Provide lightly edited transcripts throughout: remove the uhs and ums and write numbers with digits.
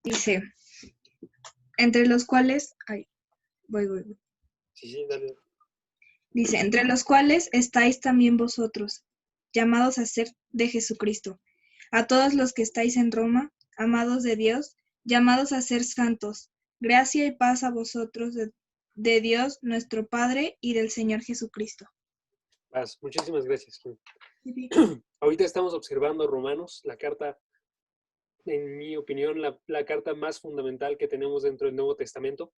Dice, entre los cuales, voy. Sí, dale. Dice, entre los cuales estáis también vosotros, llamados a ser de Jesucristo, a todos los que estáis en Roma, amados de Dios, llamados a ser santos, gracia y paz a vosotros de Dios nuestro Padre y del Señor Jesucristo. Muchísimas gracias, Kim. Ahorita estamos observando Romanos, la carta, en mi opinión, la carta más fundamental que tenemos dentro del Nuevo Testamento.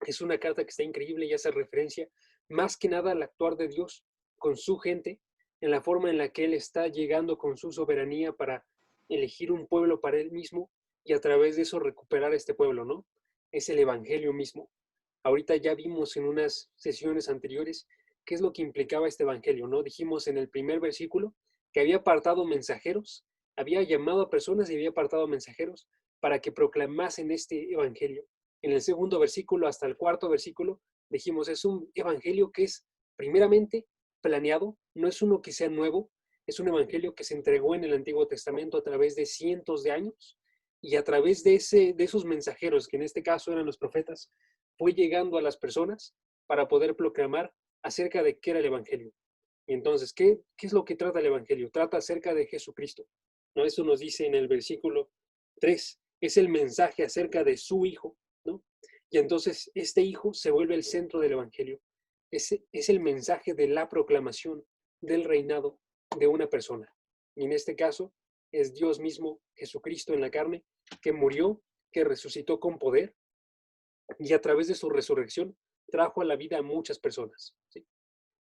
Es una carta que está increíble y hace referencia más que nada al actuar de Dios con su gente, en la forma en la que Él está llegando con su soberanía para elegir un pueblo para Él mismo y a través de eso recuperar este pueblo, ¿no? Es el Evangelio mismo. Ahorita ya vimos en unas sesiones anteriores qué es lo que implicaba este Evangelio, ¿no? Dijimos en el primer versículo que había apartado mensajeros, había llamado a personas y había apartado mensajeros para que proclamasen este Evangelio. En el segundo versículo hasta el cuarto versículo dijimos, es un evangelio que es primeramente planeado, no es uno que sea nuevo, es un evangelio que se entregó en el Antiguo Testamento a través de cientos de años y a través de esos mensajeros, que en este caso eran los profetas, fue llegando a las personas para poder proclamar acerca de qué era el evangelio. Y entonces, ¿qué es lo que trata el evangelio? Trata acerca de Jesucristo, ¿no? Eso nos dice en el versículo 3, es el mensaje acerca de su Hijo, ¿no? Y entonces este Hijo se vuelve el centro del Evangelio. Es el mensaje de la proclamación del reinado de una persona. Y en este caso es Dios mismo, Jesucristo en la carne, que murió, que resucitó con poder y a través de su resurrección trajo a la vida a muchas personas, ¿sí?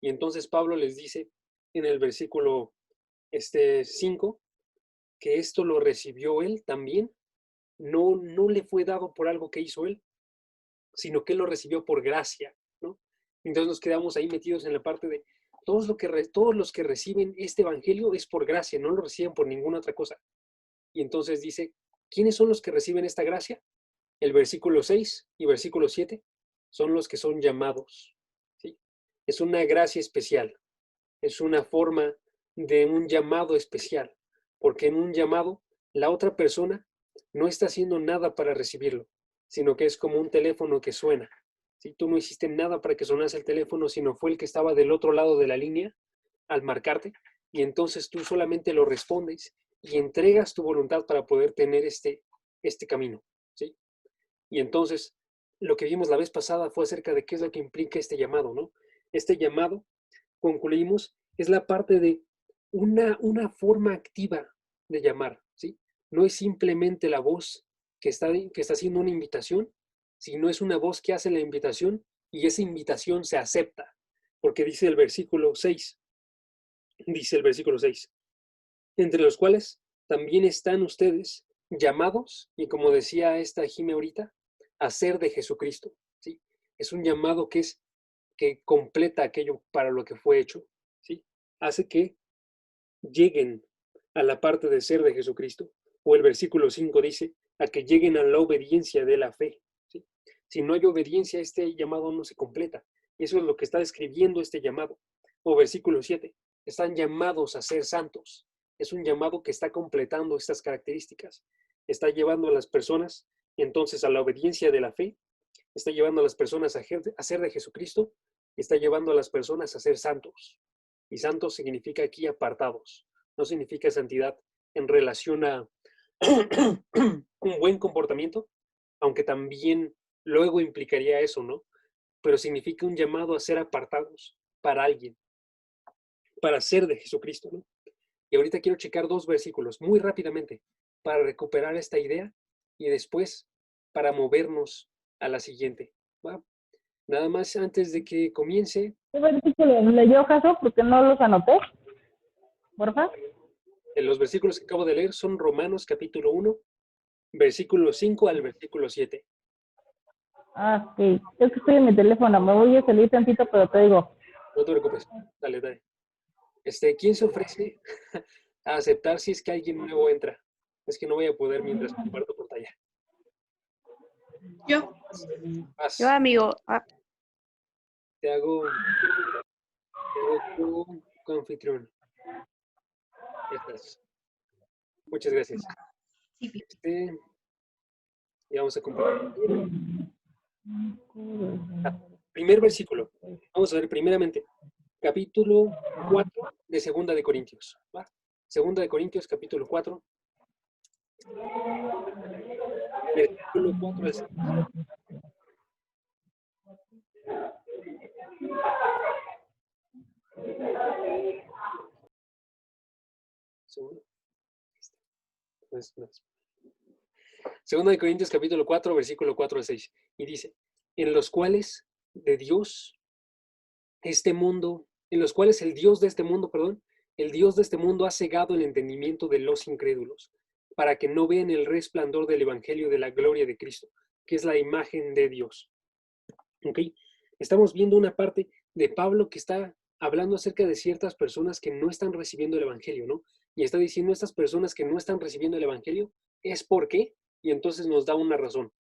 Y entonces Pablo les dice en el versículo 5 que esto lo recibió él también, no le fue dado por algo que hizo él, sino que él lo recibió por gracia, ¿no? Entonces nos quedamos ahí metidos en la parte de todos los que reciben este evangelio es por gracia, no lo reciben por ninguna otra cosa. Y entonces dice, ¿quiénes son los que reciben esta gracia? El versículo 6 y versículo 7 son los que son llamados, ¿sí? Es una gracia especial, es una forma de un llamado especial, porque en un llamado la otra persona no está haciendo nada para recibirlo, sino que es como un teléfono que suena. Si tú no hiciste nada para que sonase el teléfono, sino fue el que estaba del otro lado de la línea al marcarte, y entonces tú solamente lo respondes y entregas tu voluntad para poder tener este camino, ¿sí? Y entonces lo que vimos la vez pasada fue acerca de qué es lo que implica este llamado, ¿no? Este llamado, concluimos, es la parte de una forma activa de llamar, ¿sí? No es simplemente la voz que está haciendo una invitación, sino es una voz que hace la invitación y esa invitación se acepta, porque dice el versículo 6, entre los cuales también están ustedes llamados, y como decía esta Jime ahorita, a ser de Jesucristo, ¿sí? Es un llamado que completa aquello para lo que fue hecho, ¿sí? Hace que lleguen a la parte de ser de Jesucristo. O el versículo 5 dice, a que lleguen a la obediencia de la fe, ¿sí? Si no hay obediencia, este llamado no se completa. Y eso es lo que está describiendo este llamado. O versículo 7, están llamados a ser santos. Es un llamado que está completando estas características. Está llevando a las personas entonces a la obediencia de la fe, está llevando a las personas a ser de Jesucristo, está llevando a las personas a ser santos. Y santos significa aquí apartados, no significa santidad en relación a un buen comportamiento, aunque también luego implicaría eso, ¿no? Pero significa un llamado a ser apartados para alguien, para ser de Jesucristo, ¿no? Y ahorita quiero checar 2 versículos muy rápidamente para recuperar esta idea y después para movernos a la siguiente, ¿va? Nada más antes de que comience. ¿Qué versículos leyó, Jaso? Porque no los anoté, porfa. Los versículos que acabo de leer son Romanos capítulo 1, versículo 5 al versículo 7. Ah, sí. Es que estoy en mi teléfono. Me voy a salir tantito, pero te digo. No te preocupes. Dale. ¿Quién se ofrece a aceptar si es que alguien nuevo entra? Es que no voy a poder mientras comparto pantalla. Yo, amigo. Te hago tu anfitrión. Estás. Muchas gracias. Y vamos a compartir. Primer versículo. Vamos a ver primeramente capítulo 4 de Segunda de Corintios. ¿Va? Segunda de Corintios, capítulo 4. Versículo 4 al 6. Segunda de Corintios, capítulo 4, versículo 4 al 6. Y dice, en los cuales el Dios de este mundo, el Dios de este mundo ha cegado el entendimiento de los incrédulos, para que no vean el resplandor del evangelio de la gloria de Cristo, que es la imagen de Dios. ¿Ok? Estamos viendo una parte de Pablo que está hablando acerca de ciertas personas que no están recibiendo el evangelio, ¿no? Y está diciendo, estas personas que no están recibiendo el evangelio, ¿es por qué? Y entonces nos da una razón.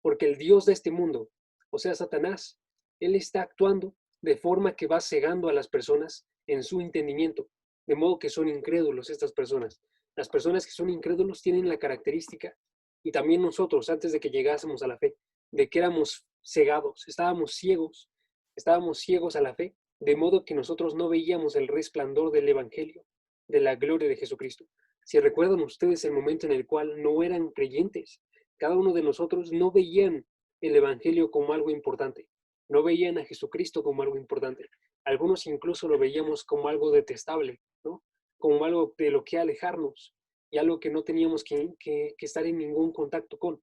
Porque el Dios de este mundo, o sea, Satanás, él está actuando de forma que va cegando a las personas en su entendimiento, de modo que son incrédulos estas personas. Las personas que son incrédulos tienen la característica, y también nosotros, antes de que llegásemos a la fe, de que éramos cegados, estábamos ciegos a la fe, de modo que nosotros no veíamos el resplandor del evangelio, de la gloria de Jesucristo. Si recuerdan ustedes el momento en el cual no eran creyentes, cada uno de nosotros no veían el evangelio como algo importante, no veían a Jesucristo como algo importante. Algunos incluso lo veíamos como algo detestable, ¿no? Como algo de lo que alejarnos y algo que no teníamos que estar en ningún contacto con.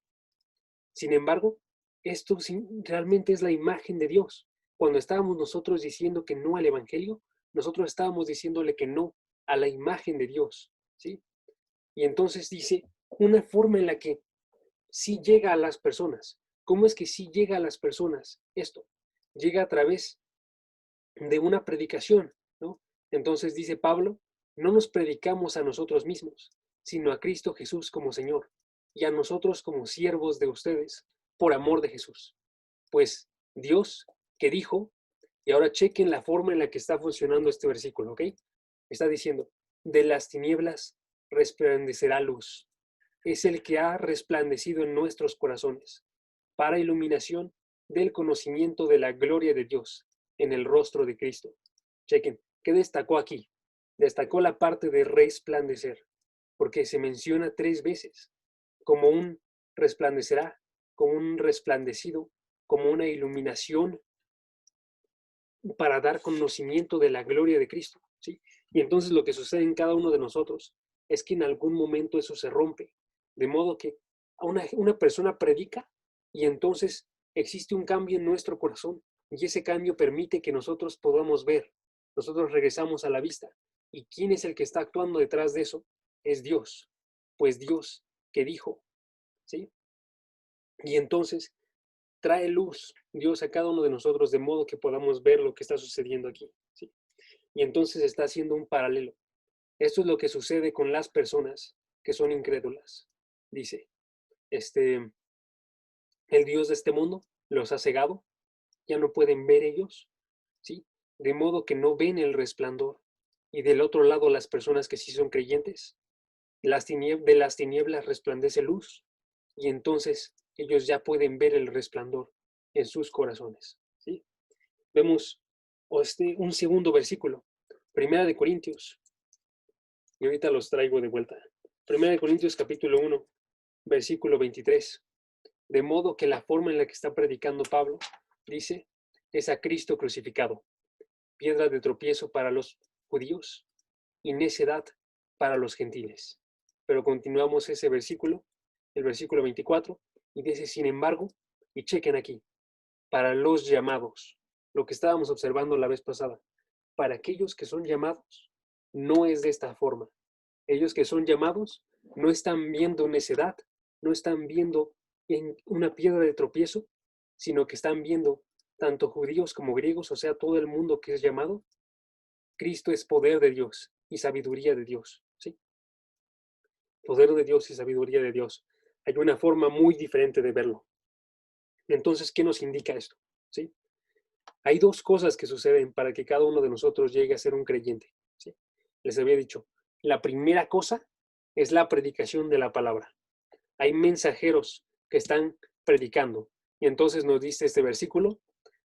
Sin embargo, esto realmente es la imagen de Dios. Cuando estábamos nosotros diciendo que no al evangelio, nosotros estábamos diciéndole que no a la imagen de Dios, ¿sí? Y entonces dice, una forma en la que sí llega a las personas. ¿Cómo es que sí llega a las personas esto? Llega a través de una predicación, ¿no? Entonces dice Pablo, no nos predicamos a nosotros mismos, sino a Cristo Jesús como Señor, y a nosotros como siervos de ustedes, por amor de Jesús. Pues Dios que dijo, y ahora chequen la forma en la que está funcionando este versículo, ¿ok? Está diciendo, de las tinieblas resplandecerá luz. Es el que ha resplandecido en nuestros corazones, para iluminación del conocimiento de la gloria de Dios en el rostro de Cristo. Chequen, ¿qué destacó aquí? Destacó la parte de resplandecer, porque se menciona 3 veces, como un resplandecerá, como un resplandecido, como una iluminación para dar conocimiento de la gloria de Cristo, ¿sí? Y entonces lo que sucede en cada uno de nosotros es que en algún momento eso se rompe, de modo que una persona predica y entonces existe un cambio en nuestro corazón y ese cambio permite que nosotros podamos ver, nosotros regresamos a la vista. ¿Y quién es el que está actuando detrás de eso? Es Dios, pues Dios que dijo, ¿sí? Y entonces trae luz Dios a cada uno de nosotros de modo que podamos ver lo que está sucediendo aquí, ¿sí? Y entonces está haciendo un paralelo. Esto es lo que sucede con las personas que son incrédulas. Dice, el Dios de este mundo los ha cegado, ya no pueden ver ellos, ¿sí? De modo que no ven el resplandor. Y del otro lado, las personas que sí son creyentes, de las tinieblas resplandece luz, y entonces ellos ya pueden ver el resplandor en sus corazones, ¿sí? Vemos un segundo versículo, Primera de Corintios, y ahorita los traigo de vuelta. Primera de Corintios capítulo 1, versículo 23. De modo que la forma en la que está predicando Pablo, dice, es a Cristo crucificado, piedra de tropiezo para los judíos y necedad para los gentiles. Pero continuamos ese versículo, el versículo 24, y dice, sin embargo, y chequen aquí, para los llamados, lo que estábamos observando la vez pasada, para aquellos que son llamados, no es de esta forma. Ellos que son llamados no están viendo necedad, no están viendo en una piedra de tropiezo, sino que están viendo tanto judíos como griegos, o sea, todo el mundo que es llamado. Cristo es poder de Dios y sabiduría de Dios, ¿sí? Poder de Dios y sabiduría de Dios. Hay una forma muy diferente de verlo. Entonces, ¿qué nos indica esto? ¿Sí? Hay 2 cosas que suceden para que cada uno de nosotros llegue a ser un creyente, ¿sí? Les había dicho, la primera cosa es la predicación de la palabra. Hay mensajeros que están predicando. Y entonces nos dice este versículo,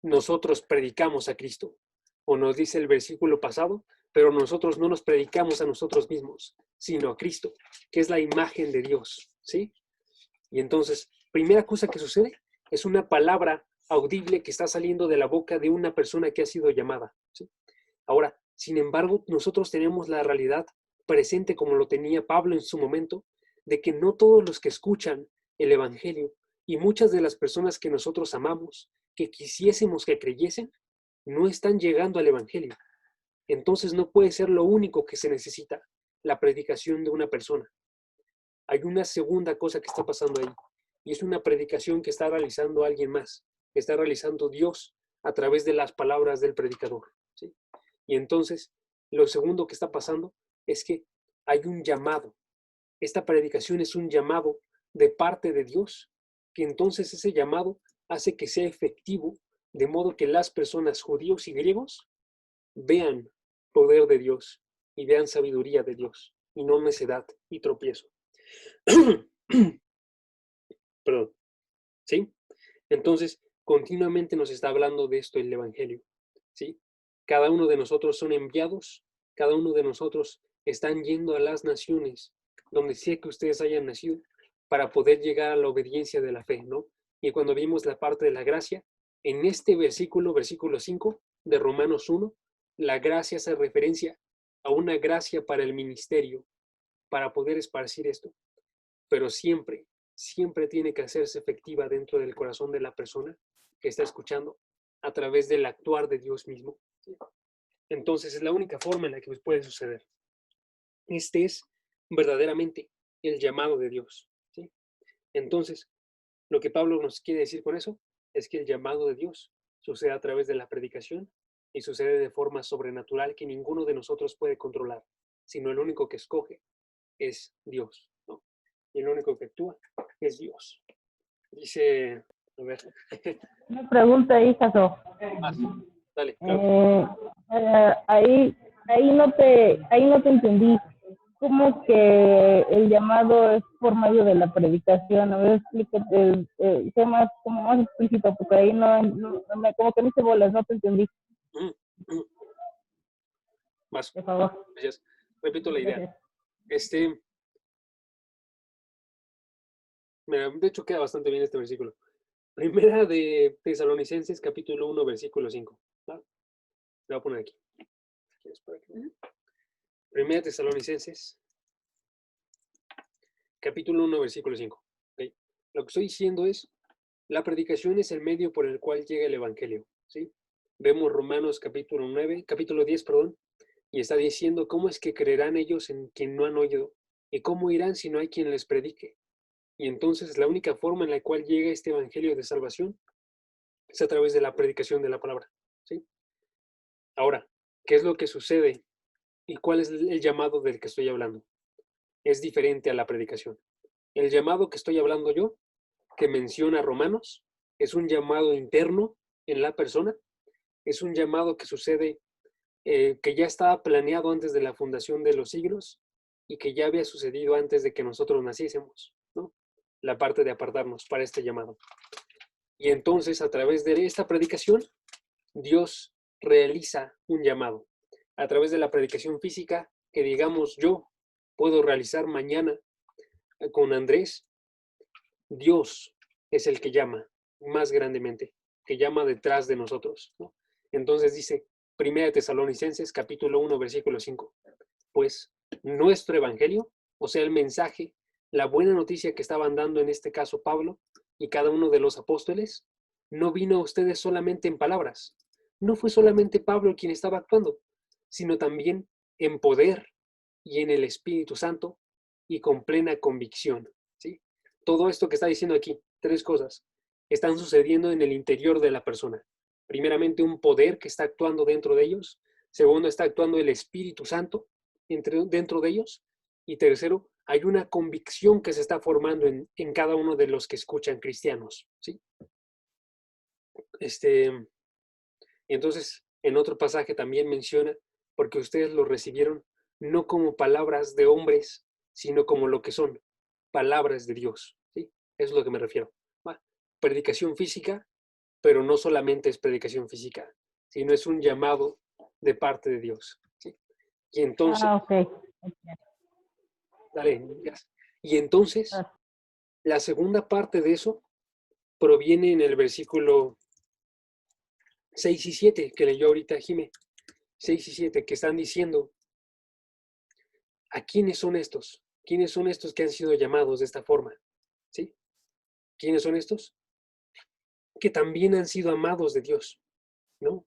nosotros predicamos a Cristo. O nos dice el versículo pasado, pero nosotros no nos predicamos a nosotros mismos, sino a Cristo, que es la imagen de Dios, ¿sí? Y entonces, primera cosa que sucede es una palabra audible que está saliendo de la boca de una persona que ha sido llamada, ¿sí? Ahora, sin embargo, nosotros tenemos la realidad presente, como lo tenía Pablo en su momento, de que no todos los que escuchan el Evangelio y muchas de las personas que nosotros amamos, que quisiésemos que creyesen, no están llegando al Evangelio. Entonces no puede ser lo único que se necesita, la predicación de una persona. Hay una segunda cosa que está pasando ahí, y es una predicación que está realizando alguien más, que está realizando Dios a través de las palabras del predicador, ¿sí? Y entonces, lo segundo que está pasando es que hay un llamado. Esta predicación es un llamado de parte de Dios, que entonces ese llamado hace que sea efectivo, de modo que las personas, judíos y griegos, vean poder de Dios y vean sabiduría de Dios, y no necedad y tropiezo. Perdón. ¿Sí? Entonces, continuamente nos está hablando de esto el Evangelio, ¿sí? Cada uno de nosotros son enviados, cada uno de nosotros están yendo a las naciones, donde sea que ustedes hayan nacido, para poder llegar a la obediencia de la fe, ¿no? Y cuando vimos la parte de la gracia, en este versículo 5 de Romanos 1, la gracia hace referencia a una gracia para el ministerio, para poder esparcir esto. Pero siempre tiene que hacerse efectiva dentro del corazón de la persona que está escuchando a través del actuar de Dios mismo. Entonces es la única forma en la que puede suceder. Este es verdaderamente el llamado de Dios, ¿sí? Entonces, lo que Pablo nos quiere decir con eso es que el llamado de Dios sucede a través de la predicación y sucede de forma sobrenatural que ninguno de nosotros puede controlar, sino el único que escoge es Dios, ¿no? Y el único que actúa es Dios. Dice, a ver. Una pregunta ahí, Jaso. Dale, claro. Ahí no te entendí. ¿Cómo que el llamado es por medio de la predicación? A ver, explícate, sé más, como más explícito, porque ahí como que me hice bolas, no te entendí. Más. Por favor. Gracias. Repito la idea. Mira, de hecho queda bastante bien este versículo. Primera de Tesalonicenses, capítulo 1, versículo 5. ¿No? Lo voy a poner aquí. Primera de Tesalonicenses, capítulo 1, versículo 5. ¿Okay? Lo que estoy diciendo es, la predicación es el medio por el cual llega el Evangelio, ¿sí? Vemos Romanos capítulo 10, y está diciendo cómo es que creerán ellos en quien no han oído, y cómo irán si no hay quien les predique. Y entonces la única forma en la cual llega este Evangelio de salvación es a través de la predicación de la palabra, ¿sí? Ahora, ¿qué es lo que sucede y cuál es el llamado del que estoy hablando? Es diferente a la predicación. El llamado que estoy hablando yo, que menciona Romanos, es un llamado interno en la persona, es un llamado que sucede, que ya estaba planeado antes de la fundación de los siglos y que ya había sucedido antes de que nosotros naciésemos, ¿no? La parte de apartarnos para este llamado. Y entonces, a través de esta predicación, Dios realiza un llamado. A través de la predicación física, que digamos yo puedo realizar mañana con Andrés, Dios es el que llama más grandemente, que llama detrás de nosotros, ¿no? Entonces dice, 1 Tesalonicenses, capítulo 1, versículo 5. Pues nuestro evangelio, o sea, el mensaje, la buena noticia que estaban dando en este caso Pablo y cada uno de los apóstoles, no vino a ustedes solamente en palabras. No fue solamente Pablo quien estaba actuando, sino también en poder y en el Espíritu Santo y con plena convicción, ¿sí? Todo esto que está diciendo aquí, 3 cosas, están sucediendo en el interior de la persona. Primeramente, un poder que está actuando dentro de ellos. Segundo, está actuando el Espíritu Santo dentro de ellos. Y tercero, hay una convicción que se está formando en cada uno de los que escuchan cristianos, ¿sí? Y entonces, en otro pasaje también menciona, porque ustedes lo recibieron no como palabras de hombres, sino como lo que son, palabras de Dios, ¿sí? Eso es lo que me refiero. ¿Va? Predicación física, pero no solamente es predicación física, sino es un llamado de parte de Dios. ¿Sí? Y entonces, Ok. dale, y entonces, Ah, la segunda parte de eso proviene en el versículo 6 y 7 que leyó ahorita Jimé. 6 y 7 que están diciendo, ¿a quiénes son estos? ¿Quiénes son estos que han sido llamados de esta forma? ¿Sí? ¿Quiénes son estos? Que también han sido amados de Dios, ¿no?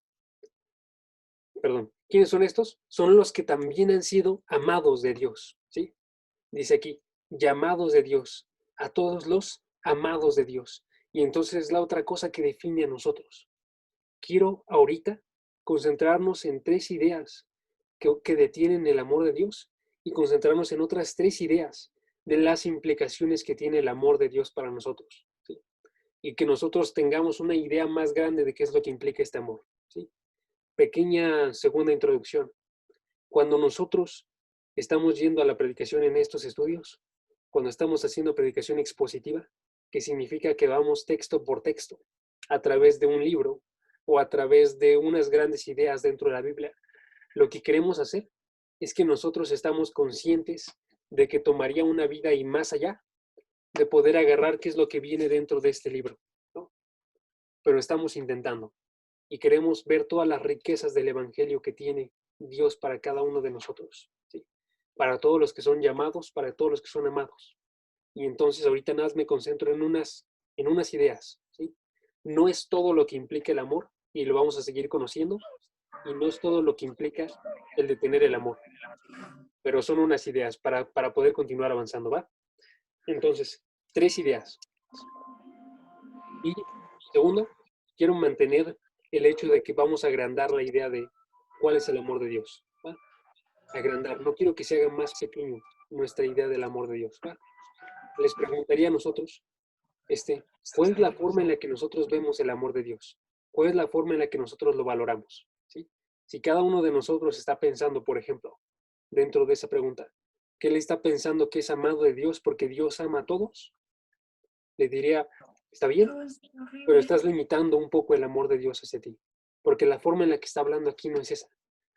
Perdón. ¿Quiénes son estos? Son los que también han sido amados de Dios, ¿sí? Dice aquí, llamados de Dios, a todos los amados de Dios. Y entonces la otra cosa que define a nosotros. Quiero ahorita concentrarnos en 3 ideas que detienen el amor de Dios y concentrarnos en otras 3 ideas de las implicaciones que tiene el amor de Dios para nosotros, ¿sí? Y que nosotros tengamos una idea más grande de qué es lo que implica este amor, ¿sí? Pequeña segunda introducción. Cuando nosotros estamos yendo a la predicación en estos estudios, cuando estamos haciendo predicación expositiva, que significa que vamos texto por texto a través de un libro o a través de unas grandes ideas dentro de la Biblia, lo que queremos hacer es que nosotros estamos conscientes de que tomaría una vida y más allá de poder agarrar qué es lo que viene dentro de este libro, ¿no? Pero estamos intentando y queremos ver todas las riquezas del Evangelio que tiene Dios para cada uno de nosotros, ¿sí? Para todos los que son llamados, para todos los que son amados. Y entonces ahorita nada más me concentro en unas ideas, ¿sí? No es todo lo que implica el amor y lo vamos a seguir conociendo, y no es todo lo que implica el de tener el amor, pero son unas ideas para poder continuar avanzando, ¿va? Entonces, 3 ideas. Y segundo, quiero mantener el hecho de que vamos a agrandar la idea de cuál es el amor de Dios, ¿va? Agrandar, no quiero que se haga más pequeño nuestra idea del amor de Dios, ¿va? Les preguntaría a nosotros, ¿cuál es la forma en la que nosotros vemos el amor de Dios? ¿Cuál es la forma en la que nosotros lo valoramos? ¿Sí? Si cada uno de nosotros está pensando, por ejemplo, dentro de esa pregunta, que él está pensando que es amado de Dios porque Dios ama a todos, le diría, está bien, pero estás limitando un poco el amor de Dios hacia ti, porque la forma en la que está hablando aquí no es esa.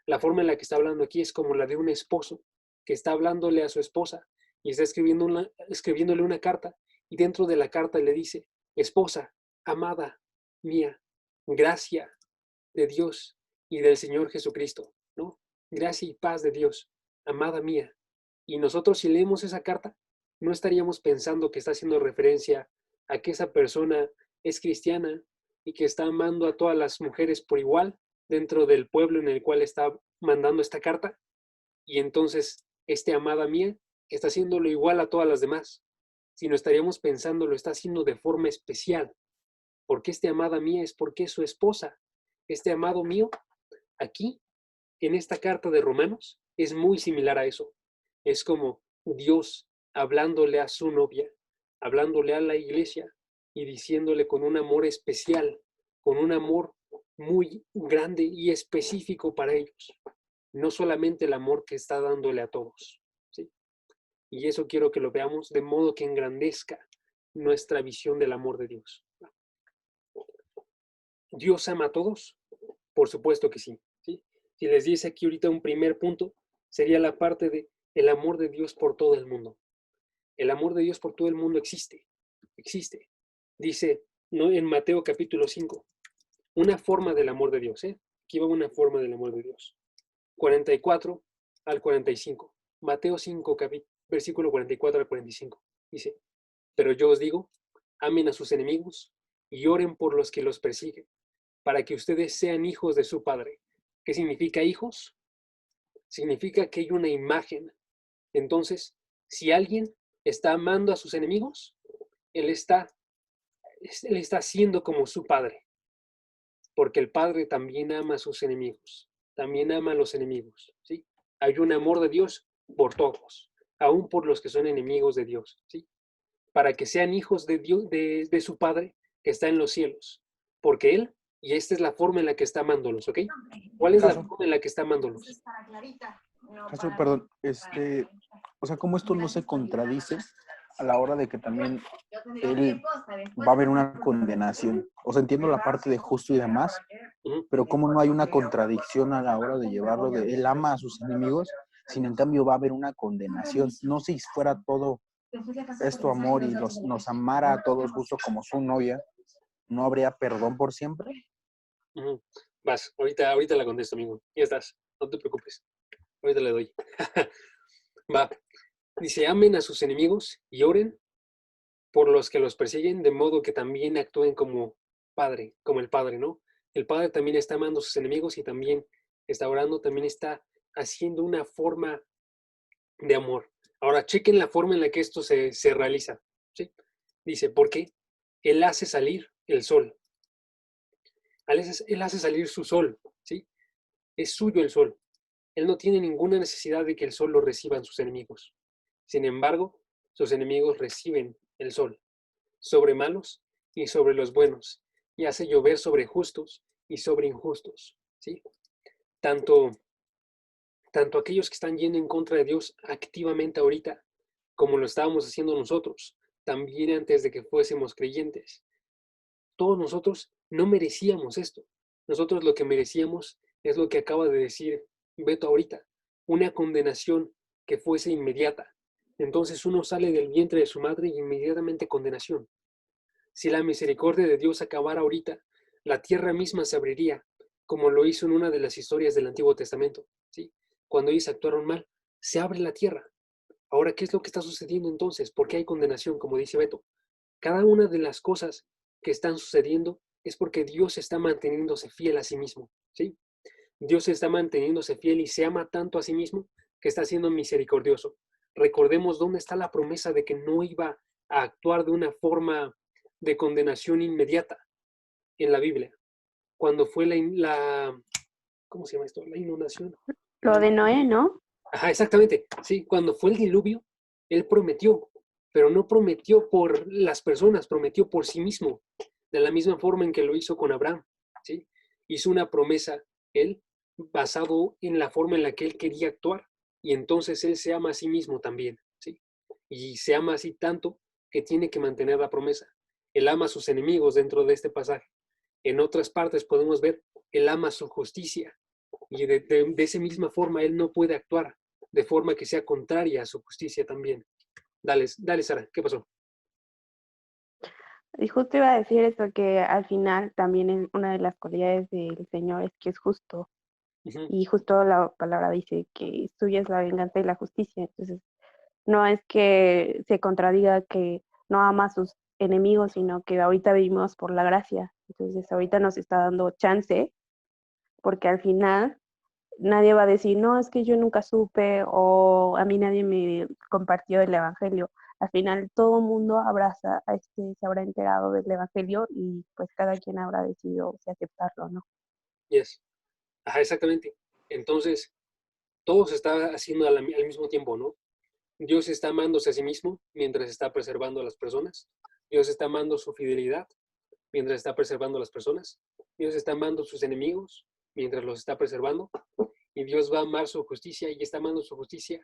La forma en la que está hablando aquí es como la de un esposo que está hablándole a su esposa y está escribiéndole una carta, y dentro de la carta le dice, esposa, amada mía, gracia de Dios y del Señor Jesucristo, ¿no? Gracia y paz de Dios, amada mía. Y nosotros, si leemos esa carta, no estaríamos pensando que está haciendo referencia a que esa persona es cristiana y que está amando a todas las mujeres por igual dentro del pueblo en el cual está mandando esta carta. Y entonces, amada mía está haciéndolo igual a todas las demás. Si no estaríamos pensando, lo está haciendo de forma especial. Porque amada mía es porque es su esposa. Amado mío, aquí, en esta carta de Romanos, es muy similar a eso. Es como Dios hablándole a su novia, hablándole a la iglesia y diciéndole con un amor especial, con un amor muy grande y específico para ellos. No solamente el amor que está dándole a todos, ¿sí? Y eso quiero que lo veamos de modo que engrandezca nuestra visión del amor de Dios. ¿Dios ama a todos? Por supuesto que sí, ¿sí? Si les dice aquí ahorita un primer punto, sería la parte de el amor de Dios por todo el mundo. El amor de Dios por todo el mundo existe. Dice, ¿no? En Mateo capítulo 5, una forma del amor de Dios, ¿eh? Aquí va una forma del amor de Dios. 44 al 45. Mateo 5, versículo 44 al 45. Dice, pero yo os digo, amen a sus enemigos y oren por los que los persiguen, para que ustedes sean hijos de su Padre. ¿Qué significa hijos? Significa que hay una imagen. Entonces, si alguien está amando a sus enemigos, él está siendo como su Padre, porque el Padre también ama a sus enemigos, también ama a los enemigos, ¿sí? Hay un amor de Dios por todos, aún por los que son enemigos de Dios, ¿sí? Para que sean hijos de Dios, de su Padre que está en los cielos, porque Él, y esta es la forma en la que está amándolos, ¿ok? ¿Cuál es la forma en la que está amándolos? Perdón, o sea, ¿cómo esto no se contradice a la hora de que también él va a haber una condenación. O sea, entiendo la parte de justo y demás, pero como no hay una contradicción a la hora de llevarlo, de él ama a sus enemigos, sin en cambio va a haber una condenación. No sé si fuera todo esto amor y nos amara a todos justo como su novia, ¿no habría perdón por siempre? Vas, ahorita la contesto, amigo. Ya estás, no te preocupes. Ahorita le doy. Va. Dice, amen a sus enemigos y oren por los que los persiguen, de modo que también actúen como el Padre, ¿no? El Padre también está amando a sus enemigos y también está orando, también está haciendo una forma de amor. Ahora, chequen la forma en la que esto se realiza, ¿sí? Dice, porque Él hace salir el sol. Él hace salir su sol, ¿sí? Es suyo el sol. Él no tiene ninguna necesidad de que el sol lo reciban sus enemigos. Sin embargo, sus enemigos reciben el sol sobre malos y sobre los buenos, y hace llover sobre justos y sobre injustos, ¿sí? Tanto aquellos que están yendo en contra de Dios activamente ahorita, como lo estábamos haciendo nosotros, también antes de que fuésemos creyentes. Todos nosotros no merecíamos esto. Nosotros lo que merecíamos es lo que acaba de decir Beto ahorita, una condenación que fuese inmediata. Entonces uno sale del vientre de su madre y inmediatamente condenación. Si la misericordia de Dios acabara ahorita, la tierra misma se abriría, como lo hizo en una de las historias del Antiguo Testamento, ¿sí? Cuando ellos actuaron mal, se abre la tierra. Ahora, ¿qué es lo que está sucediendo entonces? ¿Por qué hay condenación, como dice Beto? Cada una de las cosas que están sucediendo es porque Dios está manteniéndose fiel a sí mismo, ¿sí? Dios está manteniéndose fiel y se ama tanto a sí mismo que está siendo misericordioso. Recordemos dónde está la promesa de que no iba a actuar de una forma de condenación inmediata en la Biblia. Cuando fue ¿cómo se llama esto? La inundación. Lo de Noé, ¿no? Ajá, exactamente. Sí, cuando fue el diluvio, él prometió, pero no prometió por las personas, prometió por sí mismo, de la misma forma en que lo hizo con Abraham, ¿sí? Hizo una promesa, él, basado en la forma en la que él quería actuar, y entonces él se ama a sí mismo también, ¿sí? Y se ama así tanto que tiene que mantener la promesa. Él ama a sus enemigos dentro de este pasaje. En otras partes podemos ver, él ama su justicia, y de esa misma forma él no puede actuar de forma que sea contraria a su justicia también. Dale, Sara, ¿qué pasó? Y justo iba a decir eso, que al final también una de las cualidades del Señor es que es justo. Uh-huh. Y justo la palabra dice que suya es la venganza y la justicia. Entonces, no es que se contradiga que no ama a sus enemigos, sino que ahorita vivimos por la gracia. Entonces, ahorita nos está dando chance, porque al final nadie va a decir, no, es que yo nunca supe o a mí nadie me compartió el evangelio. Al final todo el mundo se habrá enterado del evangelio y pues cada quien habrá decidido si aceptarlo, ¿no? Yes. Ajá, exactamente. Entonces, todo se está haciendo al mismo tiempo, ¿no? Dios está amándose a sí mismo mientras está preservando a las personas. Dios está amando su fidelidad mientras está preservando a las personas. Dios está amando a sus enemigos mientras los está preservando. Y Dios va a amar su justicia y está amando su justicia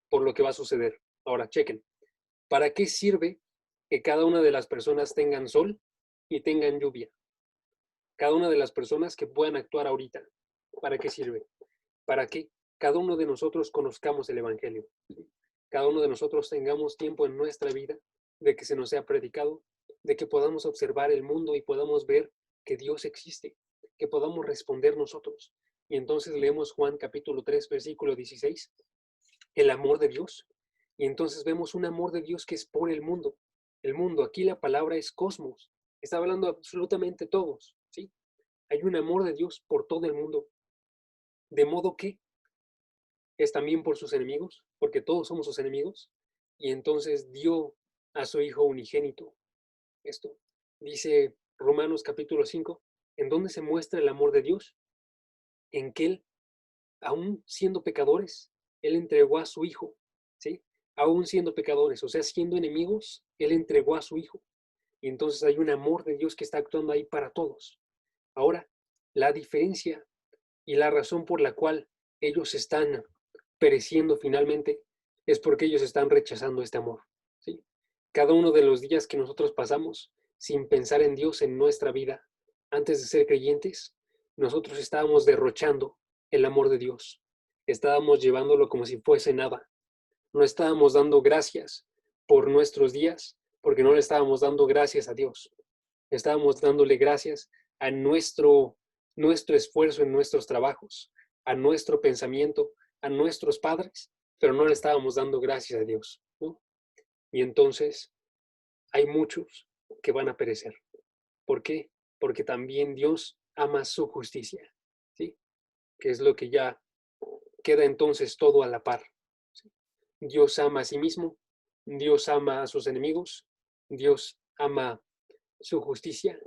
por lo que va a suceder. Ahora, chequen. ¿Para qué sirve que cada una de las personas tengan sol y tengan lluvia? Cada una de las personas que puedan actuar ahorita. ¿Para qué sirve? Para que cada uno de nosotros conozcamos el Evangelio. Cada uno de nosotros tengamos tiempo en nuestra vida de que se nos sea predicado, de que podamos observar el mundo y podamos ver que Dios existe, que podamos responder nosotros. Y entonces leemos Juan capítulo 3, versículo 16, el amor de Dios. Y entonces vemos un amor de Dios que es por el mundo. El mundo, aquí la palabra es cosmos. Está hablando absolutamente todos, ¿sí? Hay un amor de Dios por todo el mundo. De modo que es también por sus enemigos, porque todos somos sus enemigos. Y entonces dio a su Hijo unigénito. Esto dice Romanos capítulo 5, ¿en dónde se muestra el amor de Dios? En que Él, aún siendo pecadores, Él entregó a su Hijo, ¿sí? Aún siendo pecadores, o sea, siendo enemigos, Él entregó a su Hijo. Y entonces hay un amor de Dios que está actuando ahí para todos. Ahora, la diferencia y la razón por la cual ellos están pereciendo finalmente es porque ellos están rechazando este amor, ¿sí? Cada uno de los días que nosotros pasamos sin pensar en Dios en nuestra vida, antes de ser creyentes, nosotros estábamos derrochando el amor de Dios. Estábamos llevándolo como si fuese nada. No estábamos dando gracias por nuestros días, porque no le estábamos dando gracias a Dios. Estábamos dándole gracias a nuestro esfuerzo en nuestros trabajos, a nuestro pensamiento, a nuestros padres, pero no le estábamos dando gracias a Dios, ¿no? Y entonces hay muchos que van a perecer. ¿Por qué? Porque también Dios ama su justicia, ¿sí? Que es lo que ya queda entonces todo a la par, ¿sí? Dios ama a sí mismo, Dios ama a sus enemigos, Dios ama su justicia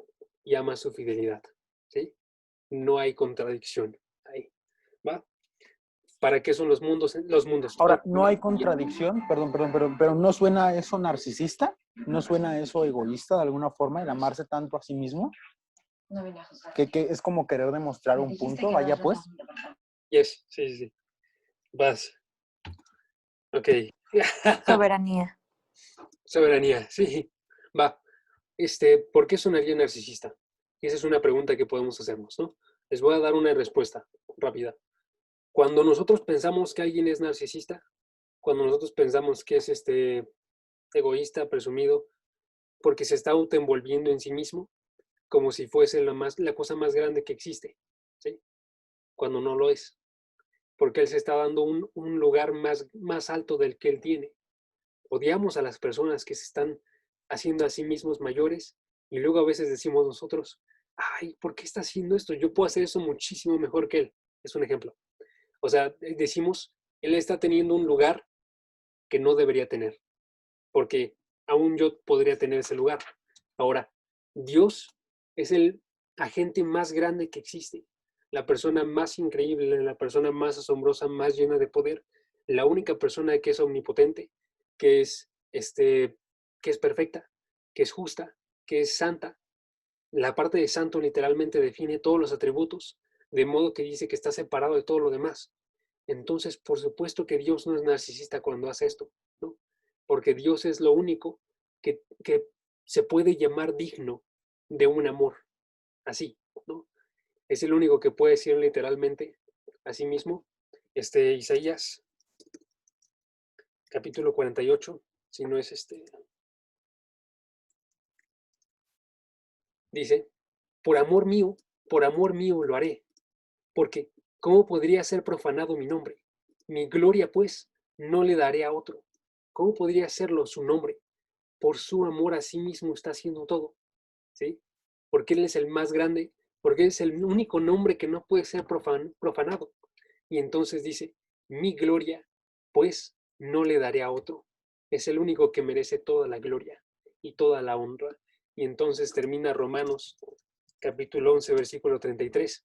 y ama su fidelidad, ¿sí? No hay contradicción ahí, ¿va? ¿Para qué son los mundos? Los mundos. Ahora, no hay contradicción, pero ¿no suena eso narcisista? ¿No suena eso egoísta de alguna forma, el amarse tanto a sí mismo? Que es como querer demostrar un punto, vaya pues. Yes, sí. Vas. Ok. Soberanía. Soberanía, sí. Va. ¿Por qué sonaría narcisista? Esa es una pregunta que podemos hacernos, ¿no? Les voy a dar una respuesta rápida. Cuando nosotros pensamos que alguien es narcisista, cuando nosotros pensamos que es egoísta, presumido, porque se está autoenvolviendo en sí mismo, como si fuese la cosa más grande que existe, ¿sí? Cuando no lo es. Porque él se está dando un lugar más alto del que él tiene. Odiamos a las personas que se están haciendo a sí mismos mayores y luego a veces decimos nosotros, ay, ¿por qué está haciendo esto? Yo puedo hacer eso muchísimo mejor que él. Es un ejemplo. O sea, decimos, él está teniendo un lugar que no debería tener, porque aún yo podría tener ese lugar. Ahora, Dios es el agente más grande que existe, la persona más increíble, la persona más asombrosa, más llena de poder, la única persona que es omnipotente, que es, que es perfecta, que es justa, que es santa. La parte de santo literalmente define todos los atributos, de modo que dice que está separado de todo lo demás. Entonces, por supuesto que Dios no es narcisista cuando hace esto, ¿no? Porque Dios es lo único que se puede llamar digno de un amor, así, ¿no? Es el único que puede decir literalmente a sí mismo. Isaías, capítulo 48, si no es dice, por amor mío lo haré, porque ¿cómo podría ser profanado mi nombre? Mi gloria, pues, no le daré a otro. ¿Cómo podría serlo su nombre? Por su amor a sí mismo está haciendo todo, ¿sí? Porque Él es el más grande, porque Él es el único nombre que no puede ser profanado. Y entonces dice, mi gloria, pues, no le daré a otro. Es el único que merece toda la gloria y toda la honra. Y entonces termina Romanos, capítulo 11, versículo 33.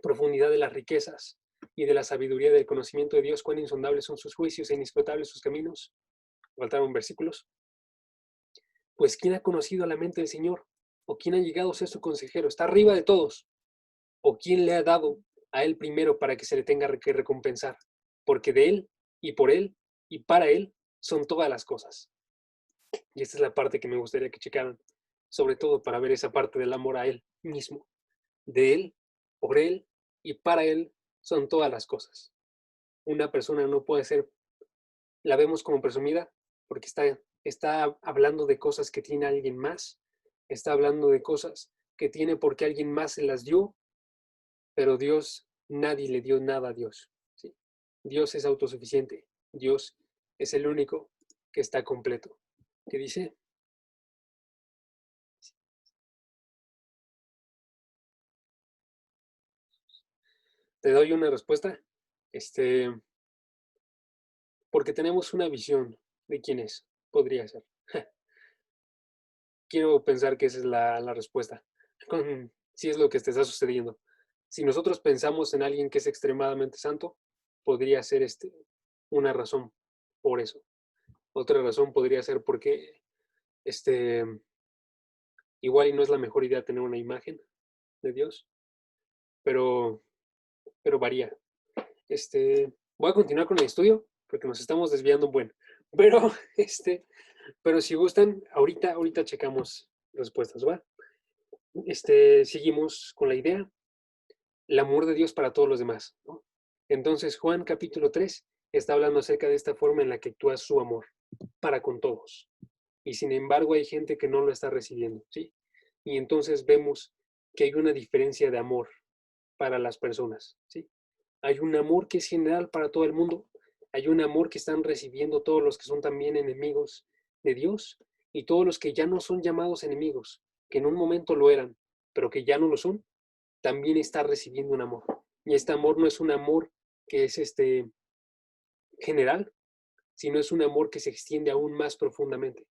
Profundidad de las riquezas y de la sabiduría del conocimiento de Dios, cuán insondables son sus juicios e inescrutables sus caminos. Faltaron versículos. Pues ¿quién ha conocido la mente del Señor? ¿O quién ha llegado a ser su consejero? Está arriba de todos. ¿O quién le ha dado a él primero para que se le tenga que recompensar? Porque de él y por él y para él son todas las cosas. Y esta es la parte que me gustaría que checaran, sobre todo para ver esa parte del amor a él mismo. De él, por él y para él son todas las cosas. Una persona no puede ser, la vemos como presumida porque está hablando de cosas que tiene alguien más, está hablando de cosas que tiene porque alguien más se las dio, pero Dios, nadie le dio nada a Dios, ¿sí? Dios es autosuficiente, Dios es el único que está completo. ¿Qué dice? Te doy una respuesta, porque tenemos una visión de quién es, podría ser. Quiero pensar que esa es la respuesta, si es lo que te está sucediendo. Si nosotros pensamos en alguien que es extremadamente santo, podría ser una razón por eso. Otra razón podría ser porque igual y no es la mejor idea tener una imagen de Dios, pero varía. Voy a continuar con el estudio porque nos estamos desviando un buen. Pero Pero si gustan, ahorita checamos respuestas, ¿va? Seguimos con la idea. El amor de Dios para todos los demás, ¿no? Entonces, Juan capítulo 3 está hablando acerca de esta forma en la que actúa su amor para con todos. Y sin embargo, hay gente que no lo está recibiendo, ¿sí? Y entonces vemos que hay una diferencia de amor para las personas, ¿sí? Hay un amor que es general para todo el mundo. Hay un amor que están recibiendo todos los que son también enemigos de Dios y todos los que ya no son llamados enemigos, que en un momento lo eran, pero que ya no lo son, también está recibiendo un amor. Y este amor no es un amor que es general, sino es un amor que se extiende aún más profundamente.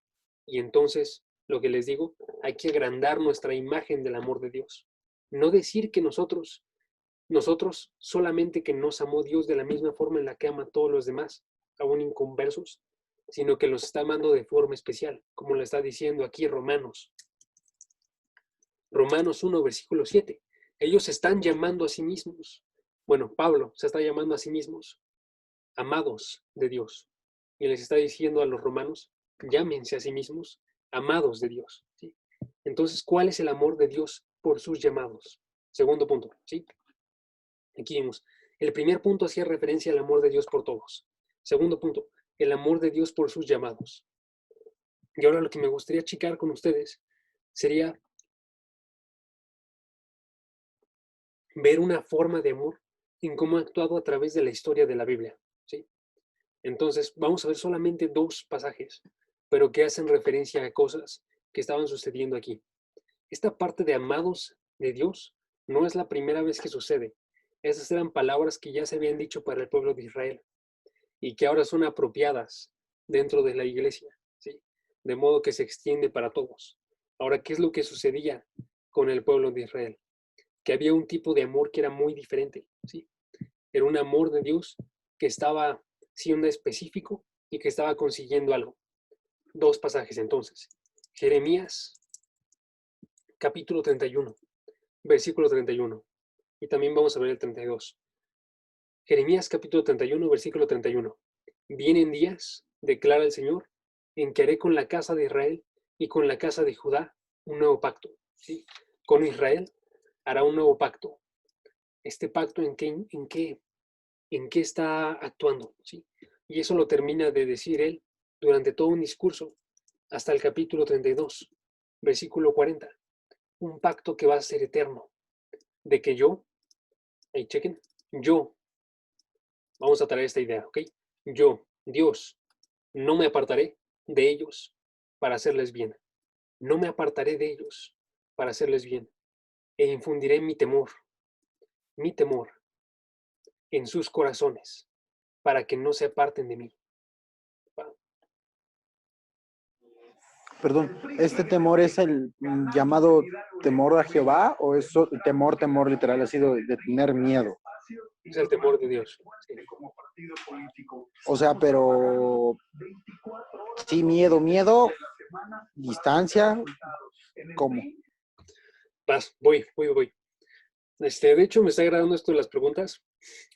Y entonces, lo que les digo, hay que agrandar nuestra imagen del amor de Dios. No decir que nosotros solamente que nos amó Dios de la misma forma en la que ama a todos los demás, aún inconversos, sino que los está amando de forma especial, como lo está diciendo aquí Romanos 1, versículo 7. Ellos se están llamando a sí mismos. Bueno, Pablo se está llamando a sí mismos amados de Dios. Y les está diciendo a los romanos, llámense a sí mismos amados de Dios, ¿sí? Entonces, ¿cuál es el amor de Dios por sus llamados? Segundo punto, ¿sí? Aquí vemos. El primer punto hacía referencia al amor de Dios por todos. Segundo punto, el amor de Dios por sus llamados. Y ahora lo que me gustaría checar con ustedes sería ver una forma de amor en cómo ha actuado a través de la historia de la Biblia, ¿sí? Entonces, vamos a ver solamente 2 pasajes, pero que hacen referencia a cosas que estaban sucediendo aquí. Esta parte de amados de Dios no es la primera vez que sucede. Esas eran palabras que ya se habían dicho para el pueblo de Israel y que ahora son apropiadas dentro de la iglesia, ¿sí? De modo que se extiende para todos. Ahora, ¿qué es lo que sucedía con el pueblo de Israel? Que había un tipo de amor que era muy diferente, ¿sí? Era un amor de Dios que estaba siendo específico y que estaba consiguiendo algo. 2 pasajes entonces. Jeremías, capítulo 31, versículo 31. Y también vamos a ver el 32. Jeremías, capítulo 31, versículo 31. Vienen días, declara el Señor, en que haré con la casa de Israel y con la casa de Judá un nuevo pacto, ¿sí? Con Israel hará un nuevo pacto. ¿Este pacto en qué está actuando? ¿Sí? Y eso lo termina de decir él durante todo un discurso hasta el capítulo 32, versículo 40. Un pacto que va a ser eterno. De que yo, ahí chequen, yo, vamos a traer esta idea, ¿ok? Yo, Dios, no me apartaré de ellos para hacerles bien. No me apartaré de ellos para hacerles bien. E infundiré mi temor en sus corazones para que no se aparten de mí. Perdón, ¿este temor es el llamado temor a Jehová o es temor literal, ha sido de tener miedo? Es el temor de Dios. Sí. O sea, pero sí, miedo, distancia, ¿cómo? Vas, voy. De hecho, me está agradando esto de las preguntas.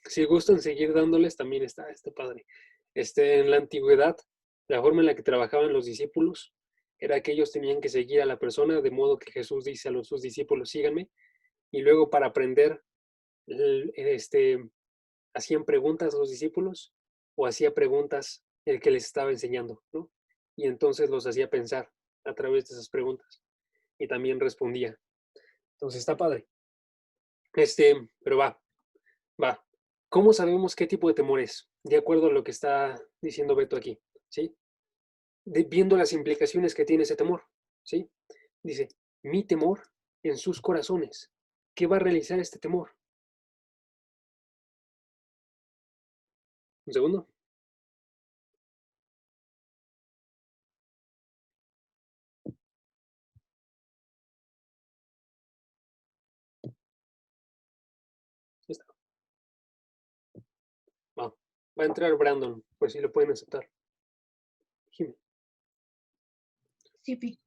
Si gustan seguir dándoles, también está padre. En la antigüedad, la forma en la que trabajaban los discípulos era que ellos tenían que seguir a la persona, de modo que Jesús dice a sus discípulos, síganme, y luego para aprender, hacían preguntas a los discípulos o hacía preguntas el que les estaba enseñando, ¿no? Y entonces los hacía pensar a través de esas preguntas y también respondía. Entonces está padre. Pero va. ¿Cómo sabemos qué tipo de temor es? De acuerdo a lo que está diciendo Beto aquí, ¿sí? Viendo las implicaciones que tiene ese temor, ¿sí? Dice, mi temor en sus corazones. ¿Qué va a realizar este temor? Un segundo. Está. Va a entrar Brandon, por si lo pueden aceptar. Jimmy. Sí, Pi.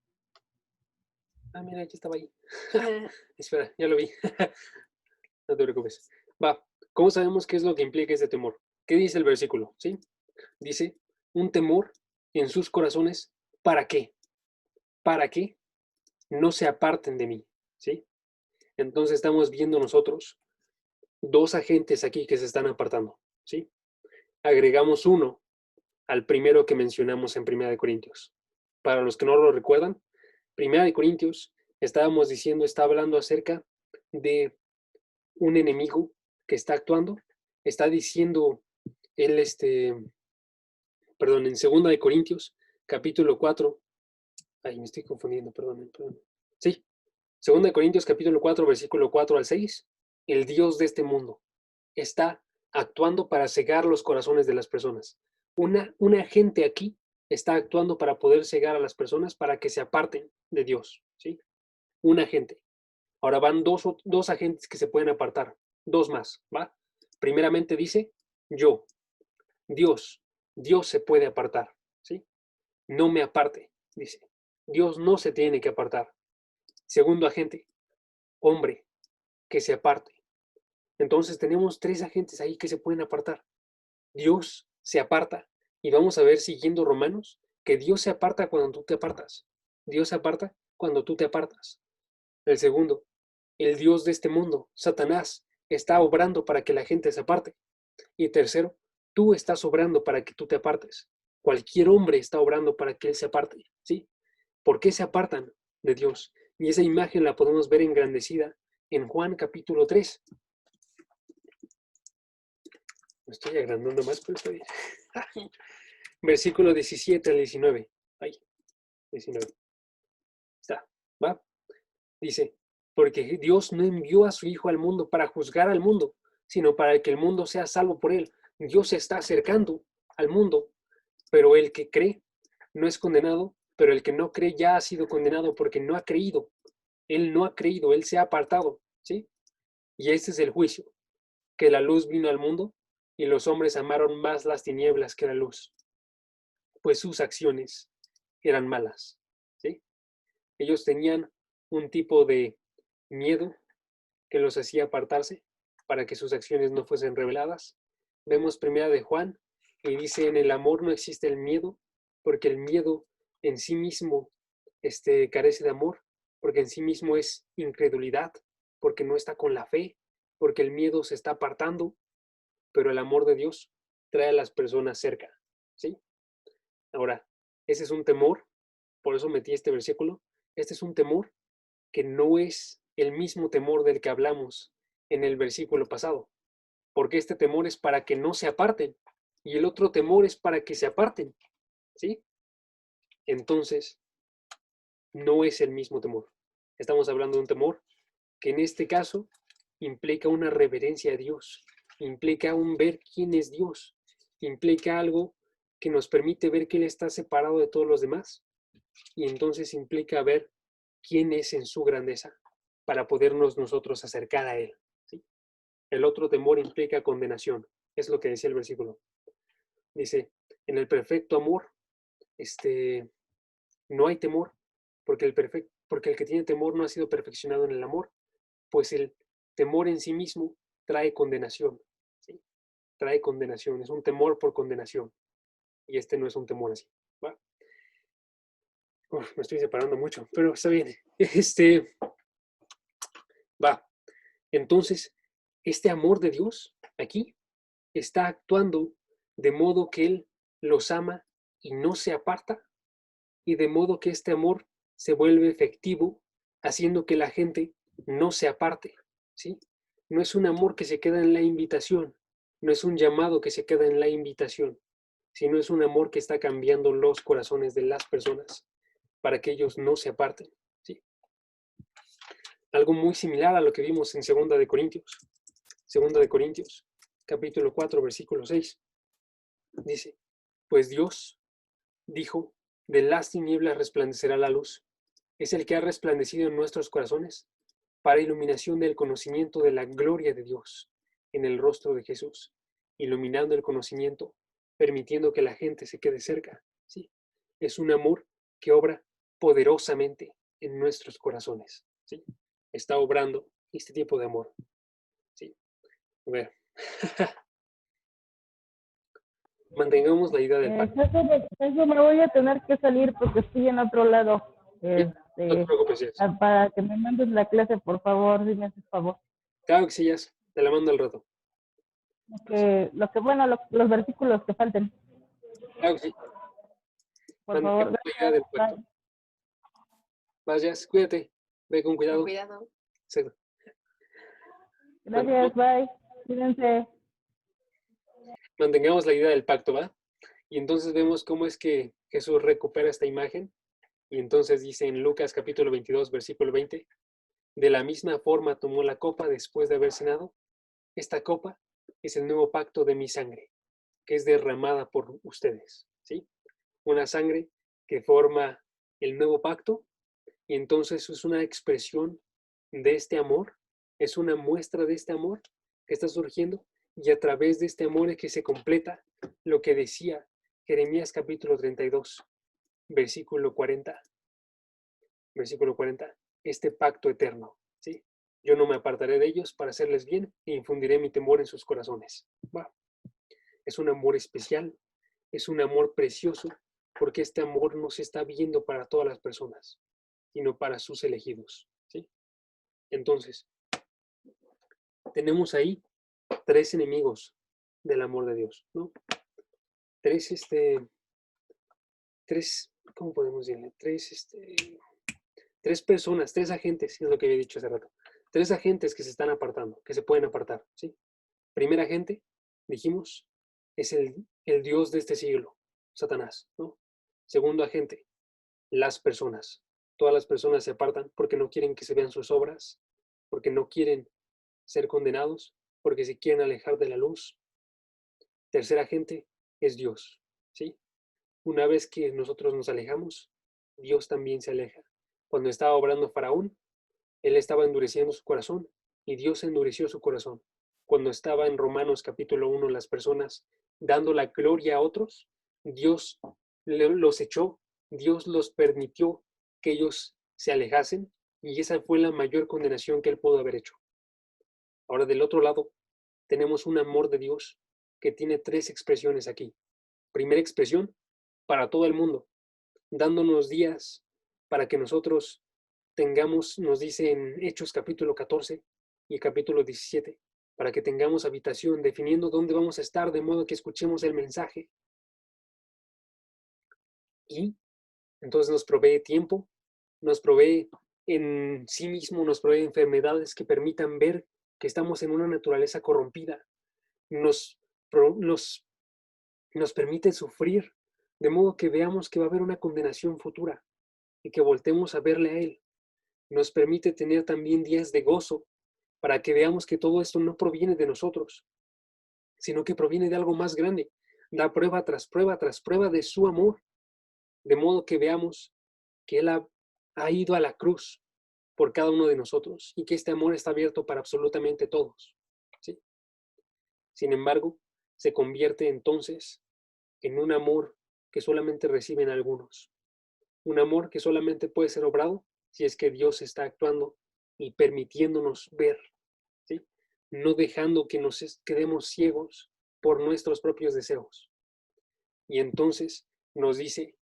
Ah, mira, aquí estaba ahí. Espera, ya lo vi. No te preocupes. Va, ¿cómo sabemos qué es lo que implica este temor? ¿Qué dice el versículo? ¿Sí? Dice, un temor en sus corazones ¿Para qué? Para que no se aparten de mí, ¿sí? Entonces estamos viendo nosotros dos agentes aquí que se están apartando, ¿sí? Agregamos uno al primero que mencionamos en 1 Corintios. Para los que no lo recuerdan, 1 Corintios, estábamos diciendo, está hablando acerca de un enemigo que está actuando. Está diciendo él, en 2 Corintios, capítulo 4. Ay, me estoy confundiendo, perdón. Sí, 2 Corintios, capítulo 4, versículo 4 al 6. El Dios de este mundo está actuando para cegar los corazones de las personas. Un agente aquí está actuando para poder cegar a las personas para que se aparten de Dios, ¿sí? Un agente. Ahora van dos agentes que se pueden apartar, dos más, ¿va? Primeramente dice, yo, Dios se puede apartar, ¿sí? No me aparte, dice. Dios no se tiene que apartar. Segundo agente, hombre, que se aparte. Entonces tenemos tres agentes ahí que se pueden apartar. Dios se aparta. Y vamos a ver, siguiendo Romanos, que Dios se aparta cuando tú te apartas. Dios se aparta cuando tú te apartas. El segundo, el Dios de este mundo, Satanás, está obrando para que la gente se aparte. Y tercero, tú estás obrando para que tú te apartes. Cualquier hombre está obrando para que él se aparte, ¿sí? ¿Por qué se apartan de Dios? Y esa imagen la podemos ver engrandecida en Juan capítulo 3. Me estoy agrandando más, pero está bien. Versículo 17 al 19. Ahí, 19. Está, ¿va? Dice, porque Dios no envió a su Hijo al mundo para juzgar al mundo, sino para que el mundo sea salvo por él. Dios se está acercando al mundo, pero el que cree no es condenado, pero el que no cree ya ha sido condenado porque no ha creído. Él no ha creído, él se ha apartado, ¿sí? Y este es el juicio, que la luz vino al mundo y los hombres amaron más las tinieblas que la luz, pues sus acciones eran malas, ¿sí? Ellos tenían un tipo de miedo que los hacía apartarse para que sus acciones no fuesen reveladas. Vemos primera de Juan y dice, en el amor no existe el miedo, porque el miedo en sí mismo carece de amor, porque en sí mismo es incredulidad, porque no está con la fe, porque el miedo se está apartando, pero el amor de Dios trae a las personas cerca, ¿sí? Ahora, ese es un temor, por eso metí este versículo, este es un temor que no es el mismo temor del que hablamos en el versículo pasado, porque este temor es para que no se aparten y el otro temor es para que se aparten, ¿sí? Entonces, no es el mismo temor. Estamos hablando de un temor que en este caso implica una reverencia a Dios, implica un ver quién es Dios, implica algo que nos permite ver que Él está separado de todos los demás y entonces implica ver quién es en su grandeza para podernos nosotros acercar a Él, ¿sí? El otro temor implica condenación, es lo que decía el versículo. Dice, en el perfecto amor, no hay temor, porque el que tiene temor no ha sido perfeccionado en el amor, pues el temor en sí mismo trae condenación, ¿sí? Trae condenación, es un temor por condenación, y este no es un temor así, ¿va? Me estoy separando mucho, pero está bien. Va. Entonces, este amor de Dios aquí está actuando de modo que Él los ama y no se aparta, y de modo que este amor se vuelve efectivo, haciendo que la gente no se aparte, ¿sí? No es un amor que se queda en la invitación, no es un llamado que se queda en la invitación, sino es un amor que está cambiando los corazones de las personas para que ellos no se aparten, ¿sí? Algo muy similar a lo que vimos en 2 Corintios, capítulo 4, versículo 6. Dice, pues Dios dijo, de las tinieblas resplandecerá la luz. Es el que ha resplandecido en nuestros corazones para iluminación del conocimiento de la gloria de Dios en el rostro de Jesús, iluminando el conocimiento, permitiendo que la gente se quede cerca, ¿sí? Es un amor que obra poderosamente en nuestros corazones, ¿sí? Está obrando este tipo de amor, ¿sí? A ver. Mantengamos la idea del pacto. Eso me voy a tener que salir porque estoy en otro lado. No te preocupes, Jess. Para que me mandes la clase, por favor, dime ese favor. Claro que sí, Jess. Te la mando al rato. Los versículos que falten. Claro que sí. Por favor, Mantengamos la idea del pacto. Vas, Jess, cuídate. Ve con cuidado. Con cuidado. Exacto. Gracias, bye. Cuídense. Mantengamos la idea del pacto, ¿va? Y entonces vemos cómo es que Jesús recupera esta imagen. Y entonces dice en Lucas capítulo 22, versículo 20, de la misma forma tomó la copa después de haber cenado. Esta copa es el nuevo pacto de mi sangre, que es derramada por ustedes, ¿sí? Una sangre que forma el nuevo pacto, y entonces es una expresión de este amor, es una muestra de este amor que está surgiendo, y a través de este amor es que se completa lo que decía Jeremías capítulo 32, versículo 40. Versículo 40, este pacto eterno, ¿sí? Yo no me apartaré de ellos para hacerles bien e infundiré mi temor en sus corazones. Wow. Es un amor especial, es un amor precioso, porque este amor no se está viendo para todas las personas, sino para sus elegidos, ¿sí? Entonces, tenemos ahí tres enemigos del amor de Dios, ¿no? ¿Cómo podemos decirle? Tres personas, tres agentes, es lo que había dicho hace rato. Tres agentes que se están apartando, que se pueden apartar, ¿sí? Primer agente, dijimos, es el Dios de este siglo, Satanás, ¿no? Segundo agente, las personas. Todas las personas se apartan porque no quieren que se vean sus obras, porque no quieren ser condenados, porque se quieren alejar de la luz. Tercer agente es Dios, ¿sí? Una vez que nosotros nos alejamos, Dios también se aleja. Cuando estaba obrando Faraón, él estaba endureciendo su corazón y Dios endureció su corazón. Cuando estaba en Romanos capítulo 1, las personas dando la gloria a otros, Dios los echó, Dios los permitió que ellos se alejasen, y esa fue la mayor condenación que él pudo haber hecho. Ahora, del otro lado, tenemos un amor de Dios que tiene tres expresiones aquí. Primera expresión, para todo el mundo, dándonos días para que nosotros tengamos, nos dice en Hechos capítulo 14 y capítulo 17, para que tengamos habitación, definiendo dónde vamos a estar, de modo que escuchemos el mensaje. Y entonces nos provee tiempo, nos provee en sí mismo, nos provee enfermedades que permitan ver que estamos en una naturaleza corrompida, nos permite sufrir, de modo que veamos que va a haber una condenación futura y que voltemos a verle a Él. Nos permite tener también días de gozo, para que veamos que todo esto no proviene de nosotros, sino que proviene de algo más grande. Da prueba tras prueba tras prueba de su amor, de modo que veamos que Él ha ido a la cruz por cada uno de nosotros y que este amor está abierto para absolutamente todos, ¿sí? Sin embargo, se convierte entonces en un amor que solamente reciben algunos. Un amor que solamente puede ser obrado si es que Dios está actuando y permitiéndonos ver, ¿sí? No dejando que nos quedemos ciegos por nuestros propios deseos. Y entonces nos dice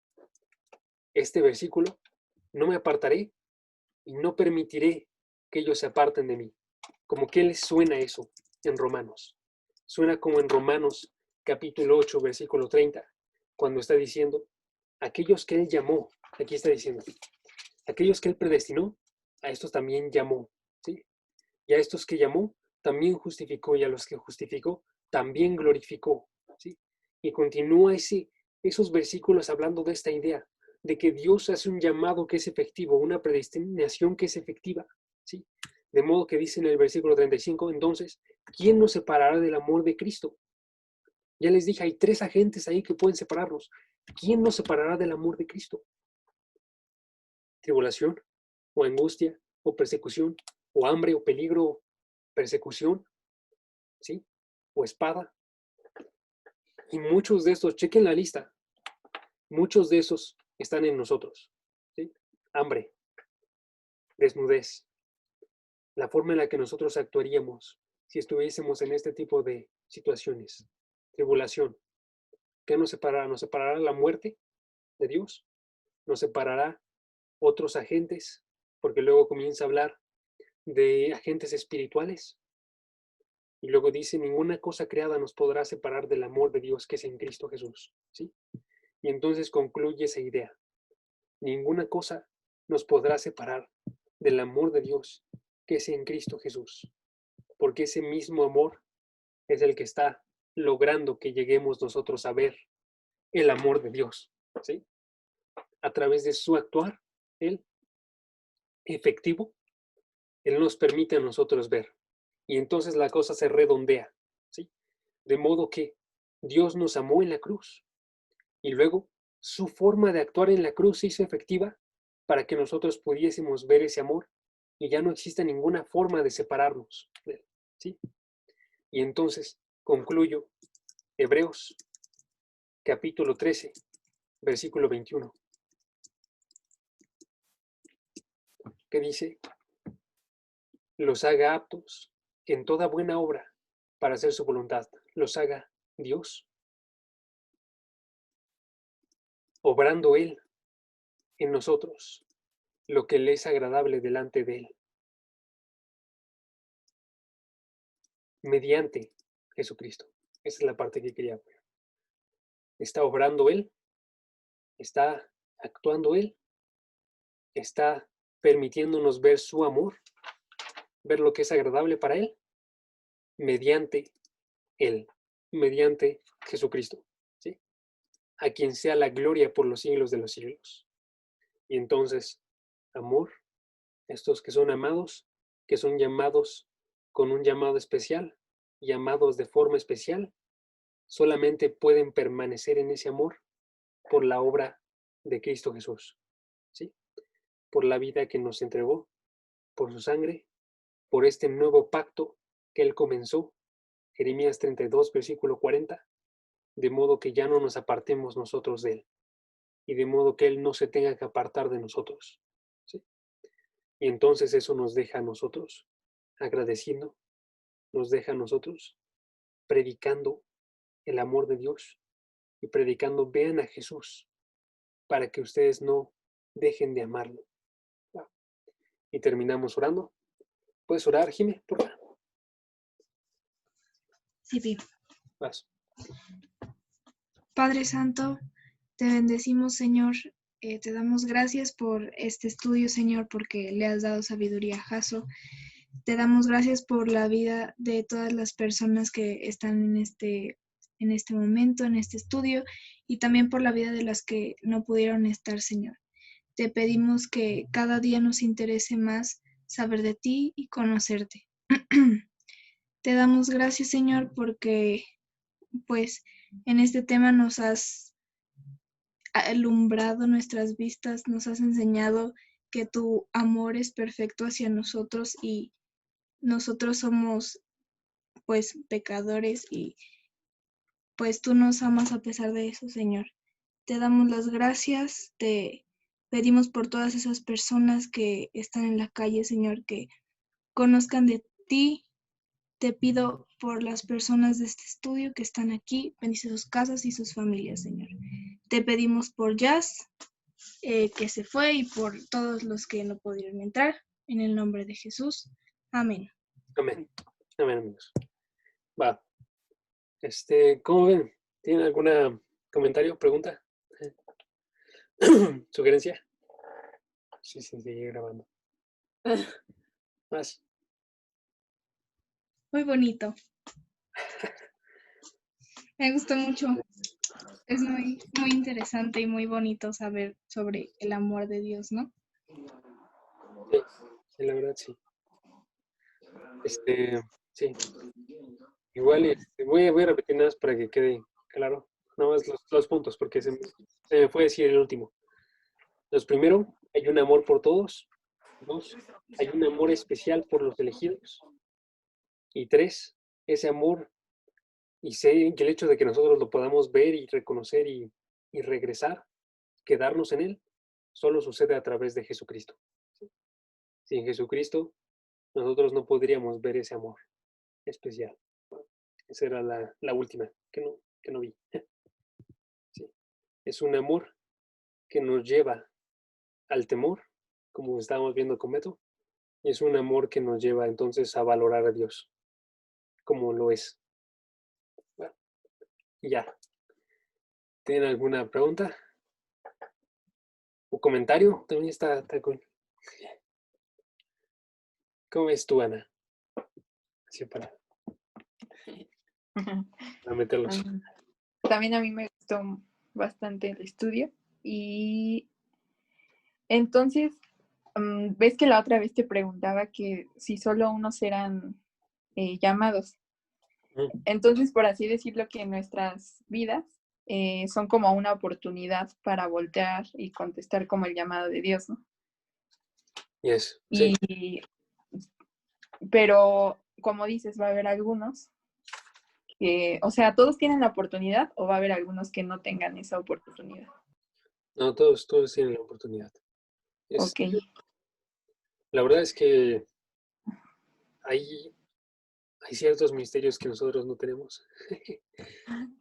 este versículo: no me apartaré y no permitiré que ellos se aparten de mí. ¿Cómo que les suena eso en Romanos? Suena como en Romanos capítulo 8, versículo 30, cuando está diciendo, aquellos que Él llamó, aquí está diciendo, aquellos que Él predestinó, a estos también llamó, ¿sí? Y a estos que llamó, también justificó, y a los que justificó, también glorificó, ¿sí? Y continúa esos versículos hablando de esta idea, de que Dios hace un llamado que es efectivo, una predestinación que es efectiva, ¿sí? De modo que dice en el versículo 35, entonces, ¿quién nos separará del amor de Cristo? Ya les dije, hay tres agentes ahí que pueden separarnos. ¿Quién nos separará del amor de Cristo? ¿Tribulación? ¿O angustia? ¿O persecución? ¿O hambre? ¿O peligro? ¿Persecución? ¿Sí? ¿O espada? Y muchos de estos, chequen la lista, muchos de esos están en nosotros, ¿sí? Hambre, desnudez, la forma en la que nosotros actuaríamos si estuviésemos en este tipo de situaciones. Tribulación, ¿Qué nos separará? ¿Nos separará la muerte de Dios? ¿Nos separará otros agentes? Porque luego comienza a hablar de agentes espirituales. Y luego dice, ninguna cosa creada nos podrá separar del amor de Dios que es en Cristo Jesús. ¿Sí? Y entonces concluye esa idea. Ninguna cosa nos podrá separar del amor de Dios que es en Cristo Jesús. Porque ese mismo amor es el que está logrando que lleguemos nosotros a ver el amor de Dios. ¿Sí? A través de su actuar, Él efectivo, Él nos permite a nosotros ver. Y entonces la cosa se redondea. ¿Sí? De modo que Dios nos amó en la cruz. Y luego su forma de actuar en la cruz se hizo efectiva para que nosotros pudiésemos ver ese amor y ya no exista ninguna forma de separarnos de él. ¿Sí? Y entonces concluyo Hebreos capítulo 13, versículo 21, que dice, los haga aptos en toda buena obra para hacer su voluntad. Los haga Dios, obrando Él en nosotros lo que le es agradable delante de Él, mediante Jesucristo. Esa es la parte que quería ver. Está obrando Él, está actuando Él, está permitiéndonos ver su amor, ver lo que es agradable para Él, mediante Él, mediante Jesucristo, ¿sí? A quien sea la gloria por los siglos de los siglos. Y entonces, amor, estos que son amados, que son llamados con un llamado especial, llamados de forma especial, solamente pueden permanecer en ese amor por la obra de Cristo Jesús, ¿sí? Por la vida que nos entregó, por su sangre, por este nuevo pacto que Él comenzó, Jeremías 32, versículo 40, de modo que ya no nos apartemos nosotros de Él, y de modo que Él no se tenga que apartar de nosotros, ¿sí? Y entonces eso nos deja a nosotros agradeciendo, nos deja a nosotros predicando el amor de Dios y predicando, vean a Jesús, para que ustedes no dejen de amarlo. Y terminamos orando. ¿Puedes orar, Jimé? Por favor. Sí, Vas. Padre Santo, te bendecimos, Señor. Te damos gracias por este estudio, Señor, porque le has dado sabiduría a Jaso. Te damos gracias por la vida de todas las personas que están en este momento, en este estudio, y también por la vida de las que no pudieron estar, Señor. Te pedimos que cada día nos interese más saber de ti y conocerte. Te damos gracias, Señor, porque pues en este tema nos has alumbrado nuestras vistas, nos has enseñado que tu amor es perfecto hacia nosotros y nosotros somos pues pecadores y pues tú nos amas a pesar de eso, Señor. Te damos las gracias, te pedimos por todas esas personas que están en la calle, Señor, que conozcan de ti. Te pido por las personas de este estudio que están aquí, bendice sus casas y sus familias, Señor. Te pedimos por Jazz, que se fue, y por todos los que no pudieron entrar, en el nombre de Jesús. Amén. Amén. Amén, amigos. Va. ¿Cómo ven? ¿Tienen algún comentario, pregunta? ¿Sugerencia? Sí, sigue grabando. Más. Muy bonito. Me gustó mucho. Es muy, muy interesante y muy bonito saber sobre el amor de Dios, ¿no? Sí, la verdad sí. Sí. Igual voy a repetir nada más para que quede claro. Nada más los puntos, porque se me fue a decir el último. Los primero, hay un amor por todos. 2, hay un amor especial por los elegidos. Y 3, ese amor y sé que el hecho de que nosotros lo podamos ver y reconocer y regresar, quedarnos en Él, solo sucede a través de Jesucristo. Sin Jesucristo, nosotros no podríamos ver ese amor especial. Esa era la última que no vi. Es un amor que nos lleva al temor, como estábamos viendo con Beto, y es un amor que nos lleva entonces a valorar a Dios, como lo es. Bueno, y ya. ¿Tienen alguna pregunta? ¿O comentario? También está cool. ¿Cómo ves tú, Ana? Así para meterlos. También a mí me gustó bastante el estudio y entonces, ves que la otra vez te preguntaba que si solo unos eran llamados. Entonces, por así decirlo, que nuestras vidas son como una oportunidad para voltear y contestar como el llamado de Dios, ¿no? Yes. Sí. Pero, como dices, va a haber algunos que, o sea, ¿todos tienen la oportunidad o va a haber algunos que no tengan esa oportunidad? No, todos tienen la oportunidad. Ok. La verdad es que hay ciertos misterios que nosotros no tenemos.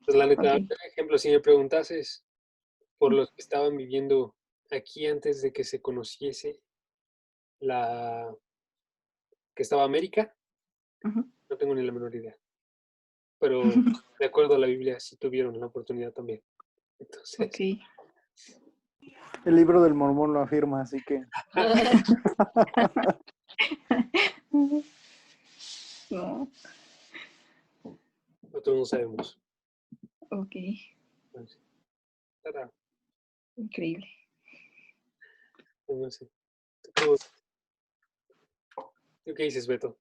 Pues la neta, Okay. por ejemplo, si me preguntases por los que estaban viviendo aquí antes de que se conociese que estaba América, no tengo ni la menor idea. Pero de acuerdo a la Biblia, sí tuvieron la oportunidad también. Entonces, Ok. El libro del Mormón lo afirma, así que... No. nosotros no sabemos. Ok. Entonces, tada, Increíble. no sé. ¿Tú qué dices, Beto?